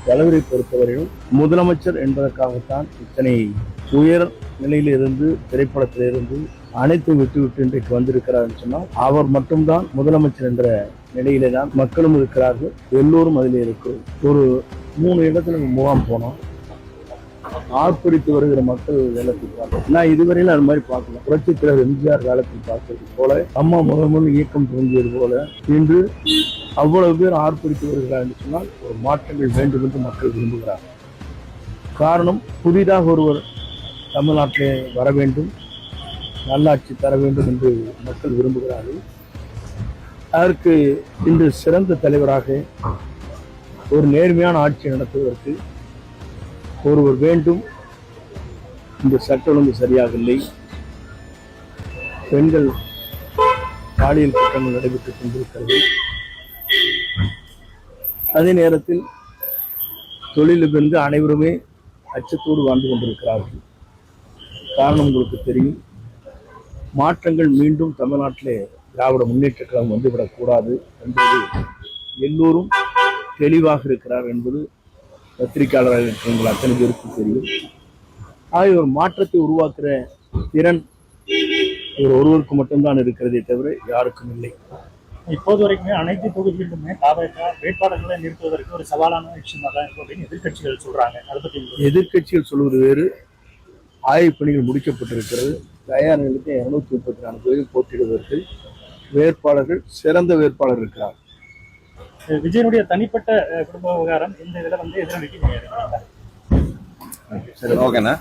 தலைவரை பொறுத்தவரையும் முதலமைச்சர் என்பதற்காகத்தான் இத்தனை உயர் நிலையிலிருந்து திரைப்படத்திலிருந்து அனைத்தும் விட்டுவிட்டு இன்றைக்கு வந்திருக்கிறார் சொன்னால் அவர் மட்டும்தான் முதலமைச்சர் என்ற நிலையிலே தான் மக்களும் இருக்கிறார்கள், எல்லோரும் அதிலே இருக்கிறோம். ஒரு 3 இடத்துல முகாம் போனோம். ஆர்ப்பரித்து வருகிற மக்கள் வெள்ளத்தில் பார்த்தோம். நான் இதுவரையிலும் அது மாதிரி பார்க்கல. புரட்சித் தலைவர் எம்ஜிஆர் காலத்தில் பார்த்தது போல, அம்மா முதல் இயக்கம் தோன்றியது போல இன்று அவ்வளவு பேர் ஆர்ப்பரித்து வருகிறார் என்று சொன்னால் ஒரு மாற்றங்கள் வேண்டும் என்று மக்கள் விரும்புகிறார். காரணம், புதிதாக ஒருவர் தமிழ்நாட்டிலே வர வேண்டும், நல்லாட்சி தர வேண்டும் என்று மக்கள் விரும்புகிறார்கள். அதற்கு இன்று சிறந்த தலைவராக ஒரு நேர்மையான ஆட்சி நடத்துவதற்கு ஒருவர் வேண்டும். இந்த சட்ட ஒழுங்கு சரியாக இல்லை, பெண்கள் பாலியல் குற்றங்கள் நடைபெற்றுக் கொண்டிருக்கிறது. அதே நேரத்தில் தொழிலிலிருந்து அனைவருமே அச்சத்தோடு வாழ்ந்து கொண்டிருக்கிறார்கள். காரணம் உங்களுக்கு தெரியும், மாற்றங்கள் மீண்டும் தமிழ்நாட்டிலே திராவிட முன்னேற்ற கழகம் வந்துவிடக்கூடாது என்பது எல்லோரும் தெளிவாக இருக்கிறார் என்பது பத்திரிகையாளராக இருக்கிறவங்க அத்தனை பேருக்கு தெரியும். ஆகிய ஒரு மாற்றத்தை உருவாக்குற திறன் ஒருவருக்கு மட்டும்தான் இருக்கிறதே தவிர யாருக்கும் இல்லை. இப்போது வரைக்குமே அனைத்து தொகுதிகளிலுமே வேட்பாளர்களை நிறுத்துவதற்கு ஒரு சவாலான விஷயமா தான் இருக்கும் அப்படின்னு எதிர்கட்சிகள் சொல்றாங்க. அதை பற்றி எதிர்கட்சிகள் சொல்வது வேறு. ஆய்வு பணிகள் முடிக்கப்பட்டிருக்கிறது. தயார் நிலையத்தை 234 பேரில் போட்டியிடுவதற்கு வேட்பாளர்கள், சிறந்த வேட்பாளர் இருக்கிறார். விஜயனுடைய தனிப்பட்ட குடும்ப விவகாரம் இந்த இதில் எதிரொலிக்கு சரி, ஓகேண்ணா.